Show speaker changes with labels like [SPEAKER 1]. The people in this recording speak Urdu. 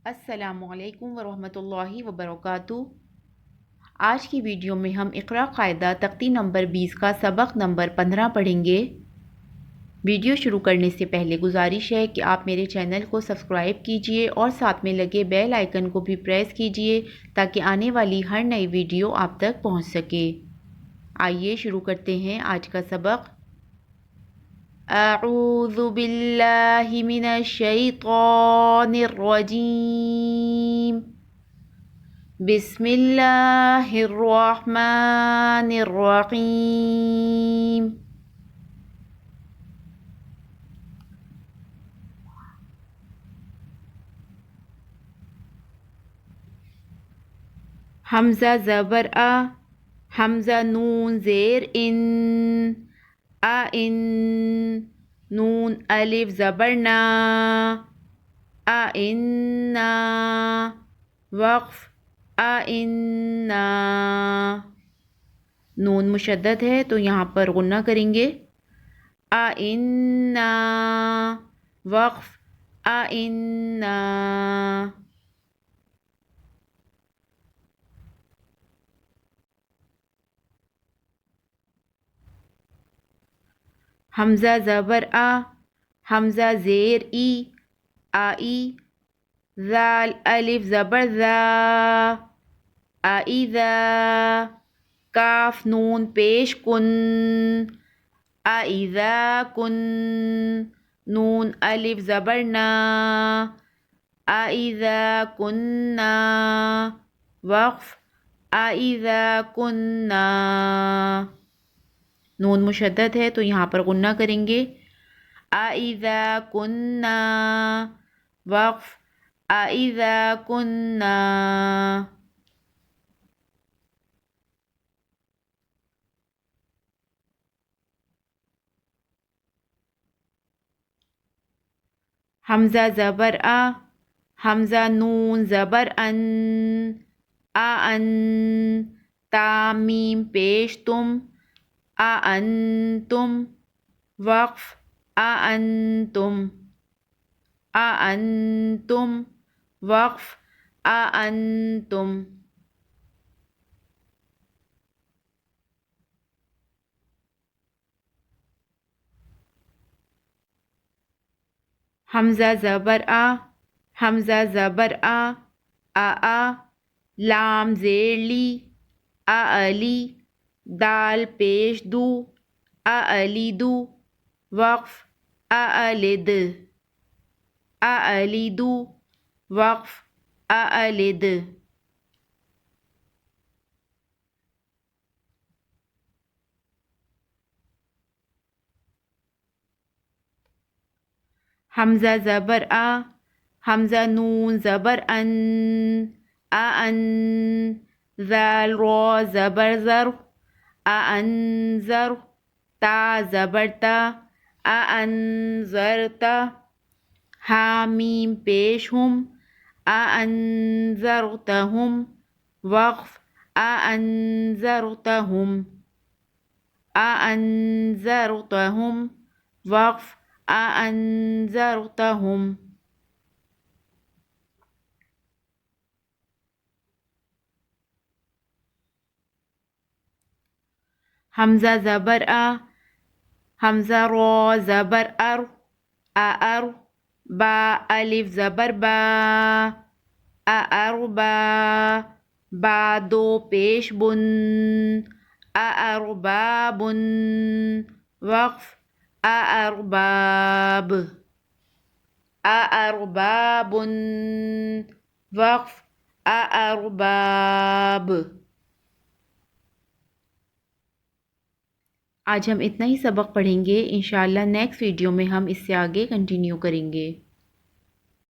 [SPEAKER 1] السلام علیکم ورحمۃ اللہ وبرکاتہ۔ آج کی ویڈیو میں ہم اقرا قاعدہ تختی نمبر 20 کا سبق نمبر 15 پڑھیں گے۔ ویڈیو شروع کرنے سے پہلے گزارش ہے کہ آپ میرے چینل کو سبسکرائب کیجئے اور ساتھ میں لگے بیل آئیکن کو بھی پریس کیجئے تاکہ آنے والی ہر نئی ویڈیو آپ تک پہنچ سکے۔ آئیے شروع کرتے ہیں آج کا سبق۔ اعوذ باللہ من الشیطان الرجیم، بسم اللہ الرحمن الرحیم۔ حمزہ زبر آ، حمزہ نون زیر ان، ان، نون الف زبر نا، نا، وقف نا، نون مشدد ہے تو یہاں پر غنہ کریں گے۔ نا، وقف نا۔ حمزہ زبر آ، حمزہ زیر ای، آئی، ذال الف زبر ذا، آئذا، کاف نون پیش کن، آئذا کن، نون الف زبر نا، آئذا کننا، وقف آئذا کننا۔ نون مشدد ہے تو یہاں پر غنہ کریں گے۔ آئذا کننا، وقف آئذا کننا۔ حمزہ زبر آ، حمزہ نون زبر ان، ان، تا میم پیش تم، انتم، وقف انتم، انتم، وقف انتم۔ حمزہ زبر آ، حمزہ زبر آ، لام زیر لی، علی، دال پیش دو، الیدو، وقف الد، الیدو، وقف الد۔ حمزہ زبر آ، حمزہ نون زبر ان، ذال را زبر زر، انذر، تا زبر تا، انذرتا، حامیم پیش ہم، انذرتہم، وقف انذرتہم، انذرتہم، وقف انذرتہم۔ حمزہ زبر آ، حمزہ را زبر ار، با الف زبر با، اربا، با دو پیش بن، ارباب، وقف ارباب، ارباب، وقف ارباب۔ آج ہم اتنا ہی سبق پڑھیں گے، انشاءاللہ نیکسٹ ویڈیو میں ہم اس سے آگے کنٹینیو کریں گے۔